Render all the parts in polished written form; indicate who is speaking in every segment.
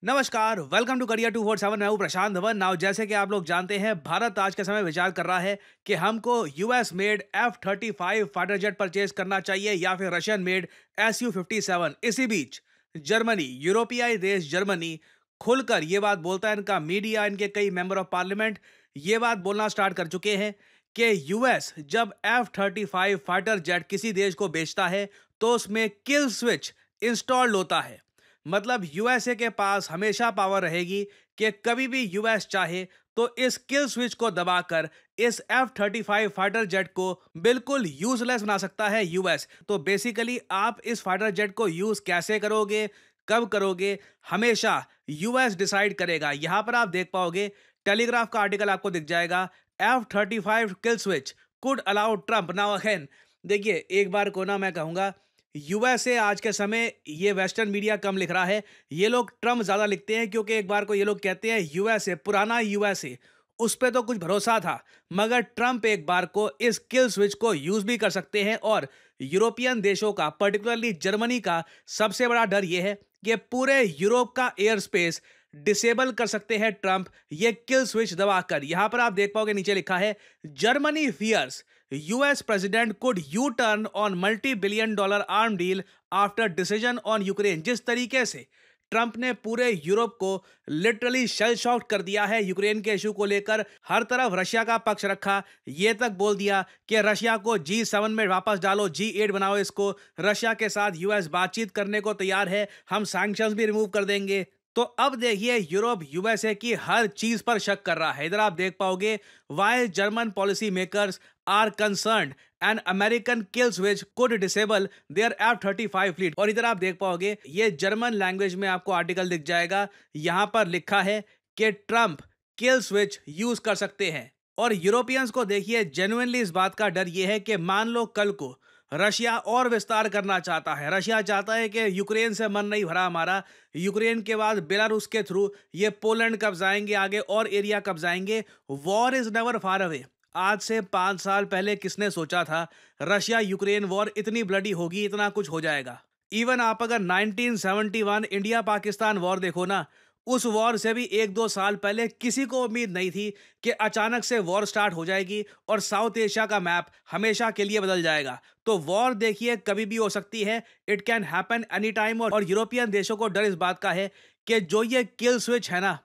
Speaker 1: नमस्कार, welcome to career 247। मैं हूं प्रशांत धवन। नाउ जैसे कि आप लोग जानते हैं, भारत आज के समय विचार कर रहा है कि हमको US made F-35 fighter jet purchase करना चाहिए या फिर रशियन मेड Su-57। इसी बीच जर्मनी, यूरोपियाई देश जर्मनी खुलकर ये बात बोलता है। इनका मीडिया, इनके कई मेंबर ऑफ पार्लियामेंट ये बात बोलना स्टार्ट कर चुके हैं कि यूएस जब F-35 फाइटर जेट किसी देश को बेचता है तो उसमें किल स्विच इंस्टॉल्ड होता है। मतलब यूएसए के पास हमेशा पावर रहेगी कि कभी भी यूएस चाहे तो इस किल स्विच को दबाकर इस F-35 फाइटर जेट को बिल्कुल यूजलेस बना सकता है यूएस। तो बेसिकली आप इस फाइटर जेट को यूज कैसे करोगे, कब करोगे, हमेशा यूएस डिसाइड करेगा। यहां पर आप देख पाओगे, टेलीग्राफ का आर्टिकल आपको दिख जाएगा, F-35 kill switch could allow Trump now again. देखिए, एक बार को ना मैं कहूंगा, यूएसए आज के समय ये वेस्टर्न मीडिया कम लिख रहा है, ये लोग ट्रम्प ज्यादा लिखते हैं, क्योंकि एक बार को ये लोग कहते हैं यूएसए, पुराना यूएसए, उस पे तो कुछ भरोसा था, मगर ट्रम्प एक बार को इस किल स्विच को यूज भी कर सकते हैं। और यूरोपियन देशों का, पर्टिकुलरली जर्मनी का सबसे बड़ा डर यह है कि पूरे यूरोप का एयर स्पेस डिसेबल कर सकते हैं ट्रंप ये किल स्विच दबाकर। यहां पर आप देख पाओगे, नीचे लिखा है, Germany fears US president could you turn on multi billion dollar arm deal after decision on Ukraine. जिस तरीके से ट्रंप ने पूरे यूरोप को लिटरली शेल शॉक्ड कर दिया है यूक्रेन के इशू को लेकर, हर तरफ रशिया का पक्ष रखा, ये तक बोल दिया कि रशिया को G7 में वापस डालो, G8 बनाओ इसको, रशिया के साथ यूएस बातचीत करने को तैयार है, हम सैंक्शंस भी रिमूव कर देंगे। तो अब देखिए, यूरोप यूएसए की हर चीज पर शक कर रहा है। इधर आप देख पाओगे, why German policy makers are concerned an American kill switch could disable their F-35 fleet. और इधर आप देख पाओगे, ये जर्मन लैंग्वेज में आपको आर्टिकल दिख जाएगा, यहां पर लिखा है कि ट्रंप किल स्विच यूज कर सकते हैं। और यूरोपियंस को देखिए, जेन्युइनली इस बात का डर यह है कि मान लो कल को रशिया और विस्तार करना चाहता है, रशिया चाहता है कि यूक्रेन से मन नहीं भरा हमारा, यूक्रेन के बाद बेलारूस के थ्रू ये पोलैंड कब्जाएंगे, आगे और एरिया कब्जाएंगे। War is never far away. आज से 5 साल पहले किसने सोचा था रशिया यूक्रेन वॉर इतनी ब्लडी होगी, इतना कुछ हो जाएगा। इवन आप अगर 1971 इंडिया पाकिस्तान वॉर देखो ना, उस वॉर से भी 1-2 साल पहले किसी को उम्मीद नहीं थी कि अचानक से वॉर स्टार्ट हो जाएगी और साउथ एशिया का मैप हमेशा के लिए बदल जाएगा। तो वॉर देखिए कभी भी हो सकती है, it can happen any time. और यूरोपियन देशों को डर इस बात का है कि जो ये किल स्विच है ना,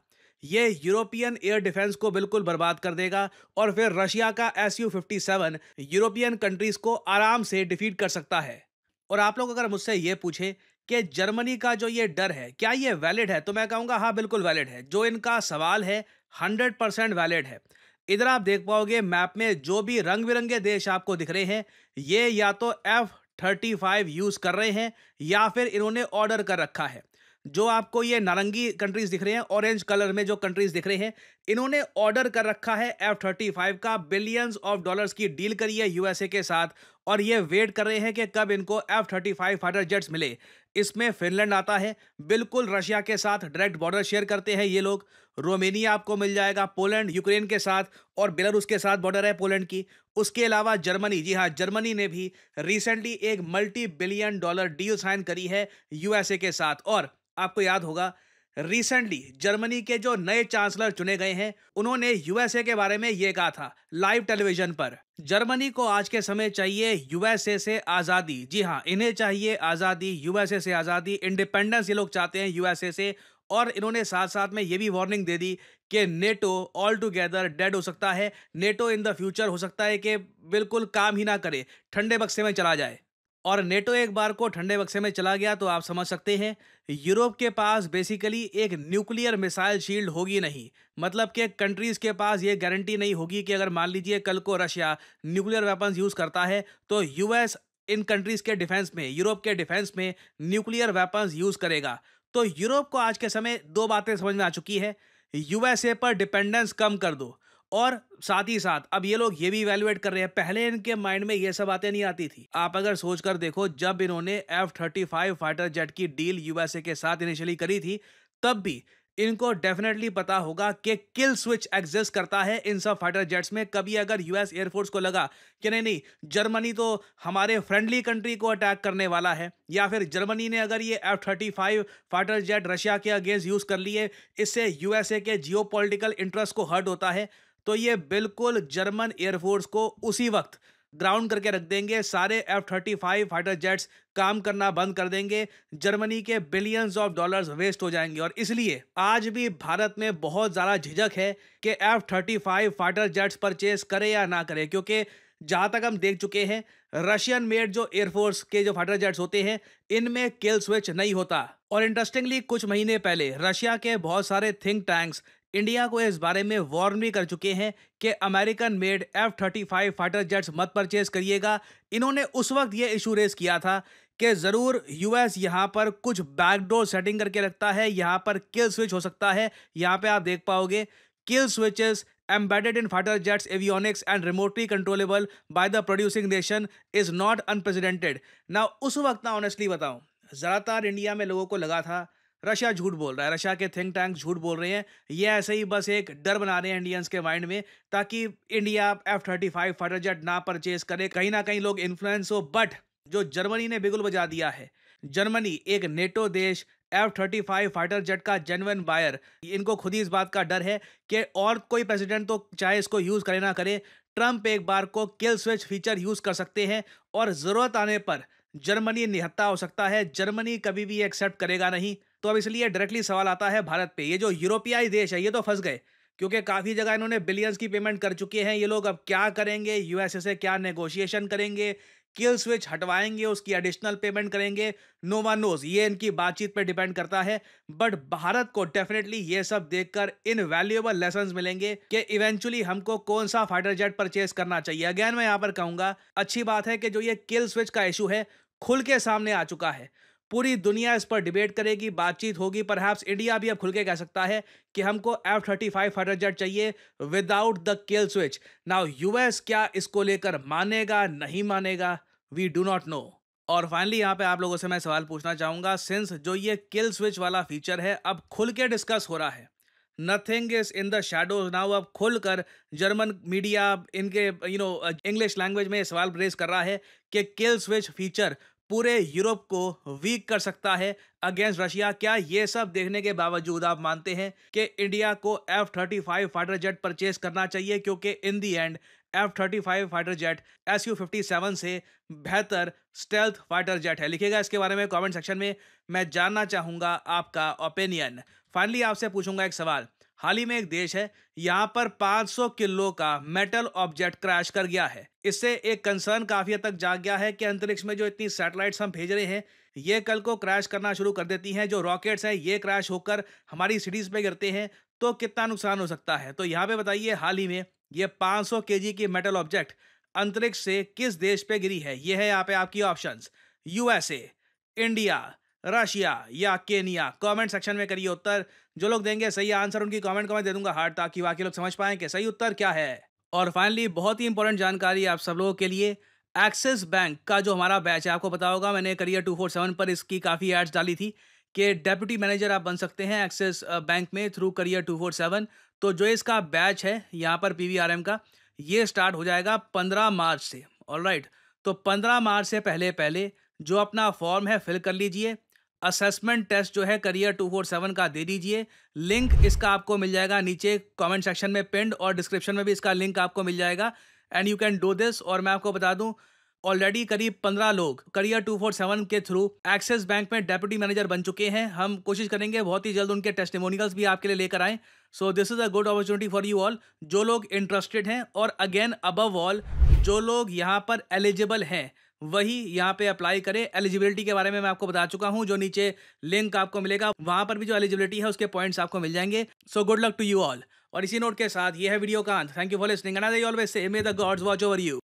Speaker 1: ये यूरोपियन एयर डिफेंस को बिल्कुल बर्बाद कर देगा और फिर रशिया का Su-57 यूरोपियन कंट्रीज को आराम से डिफीट कर सकता है। और आप लोग अगर मुझसे ये पूछे कि जर्मनी का जो ये डर है, क्या ये वैलिड है, तो मैं कहूंगा हाँ, बिल्कुल वैलिड है। जो इनका सवाल है 100% वैलिड है। इधर आप देख पाओगे, मैप में जो भी रंग बिरंगे देश आपको दिख रहे हैं, ये या तो F-35 यूज कर रहे हैं या फिर इन्होंने ऑर्डर कर रखा है। जो आपको ये नारंगी कंट्रीज दिख रहे हैं, ऑरेंज कलर में जो कंट्रीज दिख रहे हैं, इन्होंने ऑर्डर कर रखा है F-35 का, बिलियंस ऑफ डॉलर्स की डील करी है यूएसए के साथ, और ये वेट कर रहे हैं कि कब इनको F-35 फाइटर जेट्स मिले। इसमें फिनलैंड आता है, बिल्कुल रशिया के साथ डायरेक्ट बॉर्डर शेयर करते हैं ये लोग। रोमेनिया आपको मिल जाएगा, पोलैंड यूक्रेन के साथ और बेलारूस के साथ बॉर्डर है पोलैंड की। उसके अलावा जर्मनी, जी हाँ, जर्मनी ने भी रिसेंटली एक multi billion dollar deal sign करी है यूएसए के साथ। और आपको याद होगा, रिसेंटली जर्मनी के जो नए चांसलर चुने गए हैं, उन्होंने यूएसए के बारे में यह कहा था लाइव टेलीविजन पर, जर्मनी को आज के समय चाहिए यूएसए से आजादी। जी हाँ, इन्हें चाहिए आजादी, यूएसए से आजादी, इंडिपेंडेंस ये लोग चाहते हैं यूएसए से। और इन्होंने साथ साथ में ये भी वार्निंग दे दी कि नेटो ऑल टुगेदर डेड हो सकता है, नेटो इन द फ्यूचर हो सकता है कि बिल्कुल काम ही ना करे, ठंडे बक्से में चला जाए। और नेटो एक बार को ठंडे बक्से में चला गया तो आप समझ सकते हैं, यूरोप के पास बेसिकली एक न्यूक्लियर मिसाइल शील्ड होगी नहीं। मतलब कि कंट्रीज के पास ये गारंटी नहीं होगी कि अगर मान लीजिए कल को रशिया न्यूक्लियर वेपन्स यूज करता है तो यूएस इन कंट्रीज के डिफेंस में, यूरोप के डिफेंस में न्यूक्लियर वेपन्स यूज करेगा। तो यूरोप को आज के समय दो बातें समझ में आ चुकी है, यूएसए पर डिपेंडेंस कम कर दो, और साथ ही साथ अब ये लोग ये भी इवैल्यूएट कर रहे हैं, पहले इनके माइंड में ये सब बातें नहीं आती थी। आप अगर सोच कर देखो, जब इन्होंने F-35 फाइटर जेट की डील यूएसए के साथ इनिशियली करी थी, तब भी इनको डेफिनेटली पता होगा कि किल स्विच एग्जिस्ट करता है इन सब फाइटर जेट्स में। कभी अगर यूएस एयरफोर्स को लगा कि नहीं नहीं, जर्मनी तो हमारे फ्रेंडली कंट्री को अटैक करने वाला है, या फिर जर्मनी ने अगर ये F-35 फाइटर जेट रशिया के अगेंस्ट यूज कर लिए, इससे यूएसए के जियोपॉलिटिकल इंटरेस्ट को हर्ट होता है, तो ये बिल्कुल जर्मन एयरफोर्स को उसी वक्त ग्राउंड करके रख देंगे। सारे F-35 फाइटर जेट्स काम करना बंद कर देंगे। जर्मनी के बिलियंस ऑफ डॉलर्स वेस्ट हो जाएंगे। और इसलिए आज भी भारत में बहुत ज़्यादा झिझक है कि F-35 फाइटर जेट्स परचेज करे या ना करे, क्योंकि जहां तक हम देख चुके हैं, रशियन मेड जो एयरफोर्स के जो फाइटर जेट्स होते हैं, इनमें किल स्विच नहीं होता। और इंटरेस्टिंगली कुछ महीने पहले रशिया के बहुत सारे थिंक टैंक्स इंडिया को इस बारे में वार्न भी कर चुके हैं कि American made F-35 fighter jets मत परचेज करिएगा। इन्होंने उस वक्त ये इशू रेस किया था कि जरूर यूएस यहां पर कुछ बैकडोर सेटिंग करके रखता है, यहां पर किल स्विच हो सकता है। यहां पे आप देख पाओगे किल switches embedded in fighter jets avionics and remotely controllable by the producing nation is not unprecedented। now उस वक्त ना ऑनेस्टली बताऊं, ज्यादातर इंडिया में लोगों को लगा था रशिया झूठ बोल रहा है, रशिया के थिंक टैंक झूठ बोल रहे हैं, ये ऐसे ही बस एक डर बना रहे हैं इंडियंस के माइंड में, ताकि इंडिया F-35 फाइटर जेट ना परचेज करे, कहीं ना कहीं लोग इन्फ्लुएंस हो। बट जो जर्मनी ने बिगुल बजा दिया है, जर्मनी एक नेटो देश, F-35 फाइटर जेट का जेन्युइन बायर, इनको खुद ही इस बात का डर है कि और कोई प्रेसिडेंट तो चाहे इसको यूज करे ना करे, ट्रंप एक बार को किल स्विच फीचर यूज कर सकते हैं और जरूरत आने पर जर्मनी निहत्था हो सकता है। जर्मनी कभी भी एक्सेप्ट करेगा नहीं। तो अब इसलिए डायरेक्टली सवाल आता है भारत पे, ये जो यूरोपियाई देश है ये तो फंस गए, क्योंकि काफी जगह इन्होंने बिलियंस की पेमेंट कर चुके हैं। ये लोग अब क्या करेंगे, यूएसए से क्या नेगोशिएशन करेंगे, किल स्विच हटवाएंगे, उसकी एडिशनल पेमेंट करेंगे, नो वन नोज, ये इनकी बातचीत पे डिपेंड करता है। बट भारत को डेफिनेटली ये सब देखकर इनवैल्यूएबल लेसन्स मिलेंगे कि इवेंचुअली हमको कौन सा फाइटर जेट परचेज करना चाहिए। अगेन मैं यहाँ पर कहूंगा, अच्छी बात है कि जो ये किल स्विच का इशू है खुल के सामने आ चुका है, पूरी दुनिया इस पर डिबेट करेगी, बातचीत होगी। परहैप्स इंडिया भी अब खुल के कह सकता है कि हमको F-35 फाइटर जेट चाहिए without the kill switch. Now US क्या इसको लेकर मानेगा नहीं मानेगा, वी डू नॉट नो। और फाइनली यहाँ पे आप लोगों से मैं सवाल पूछना चाहूंगा, सिंस जो ये किल स्विच वाला फीचर है अब खुल के डिस्कस हो रहा है, nothing is in the shadows now, अब खुलकर जर्मन मीडिया इनके इंग्लिश लैंग्वेज में सवाल रेज कर रहा है कि किल स्विच फीचर पूरे यूरोप को वीक कर सकता है अगेंस्ट रशिया। क्या ये सब देखने के बावजूद आप मानते हैं कि इंडिया को F-35 फाइटर जेट परचेज करना चाहिए, क्योंकि in the end F-35 fighter jet Su-57 से बेहतर स्टेल्थ फाइटर जेट है? लिखिएगा इसके बारे में कमेंट सेक्शन में, मैं जानना चाहूंगा आपका ओपिनियन। फाइनली आपसे पूछूंगा एक सवाल, हाल ही में एक देश है, यहां पर 500 किलो का मेटल ऑब्जेक्ट क्रैश कर गया है। इससे एक कंसर्न काफी हद तक जाग गया है कि अंतरिक्ष में जो इतनी सैटेलाइट्स हम भेज रहे हैं, ये कल को क्रैश करना शुरू कर देती हैं। जो रॉकेट्स हैं ये क्रैश होकर हमारी सिटीज पे गिरते हैं तो कितना नुकसान हो सकता है। तो यहाँ पे बताइए, हाल ही में ये 500 केजी की मेटल ऑब्जेक्ट अंतरिक्ष से किस देश पे गिरी है? ये है यहाँ पे आपकी ऑप्शंस, यूएसए, इंडिया, रशिया या केनिया। कमेंट सेक्शन में करिए उत्तर। जो लोग देंगे सही आंसर उनकी कमेंट को मैं दे दूंगा हार्ट, ताकि बाकी लोग समझ पाएं कि सही उत्तर क्या है। और फाइनली बहुत ही इंपॉर्टेंट जानकारी आप सब लोगों के लिए, एक्सिस बैंक का जो हमारा बैच है, आपको पता होगा मैंने करियर 247 पर इसकी काफ़ी एड्स डाली थी कि डेप्यूटी मैनेजर आप बन सकते हैं एक्सिस बैंक में थ्रू करियर 247। तो जो इसका बैच है यहाँ पर PVRM का, ये स्टार्ट हो जाएगा 15 मार्च से। ऑलराइट, तो 15 मार्च से पहले पहले जो अपना फॉर्म है फिल कर लीजिए। असेसमेंट टेस्ट जो है करियर 247 का दे दीजिए। लिंक इसका आपको मिल जाएगा नीचे कमेंट सेक्शन में पिंड, और डिस्क्रिप्शन में भी इसका लिंक आपको मिल जाएगा, and you can do this. और मैं आपको बता दूं, ऑलरेडी करीब 15 लोग करियर 247 के थ्रू एक्सिस बैंक में डेप्यूटी मैनेजर बन चुके हैं। हम कोशिश करेंगे बहुत ही जल्द उनके टेस्टिमोनियल्स भी आपके लिए लेकर आएं। So this is a good opportunity for you all, जो लोग इंटरेस्टेड हैं, और अगेन अबव ऑल जो लोग यहाँ पर एलिजिबल हैं वही यहाँ पे अप्लाई करें। एलिजिबिलिटी के बारे में मैं आपको बता चुका हूँ, जो नीचे लिंक आपको मिलेगा वहां पर भी जो एलिजिबिलिटी है उसके पॉइंट्स आपको मिल जाएंगे। So good luck to you all. और इसी नोट के साथ ये है वीडियो का अंत। Thank you for listening and I always say may the gods watch over you.